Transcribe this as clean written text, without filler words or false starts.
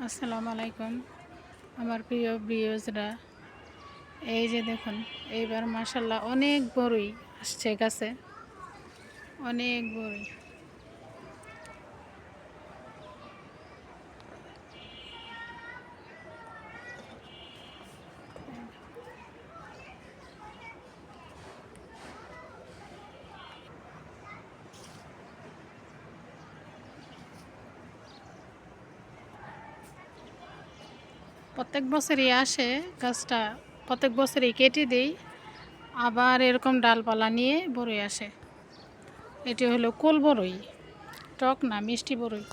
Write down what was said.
আসসালামু আলাইকুম আমার প্রিয় ভিউয়ার্সরা। এই যে দেখুন, এইবার মাশাআল্লাহ অনেক বড়ই আসছে গাছে, অনেক বড়ই। প্রত্যেক বছরই আসে গাছটা, প্রত্যেক বছরই কেটে দেই, আবার এরকম ডালপালা নিয়ে বড়ই আসে। এটি হলো কুল বড়ই, টক না মিষ্টি বড়ই।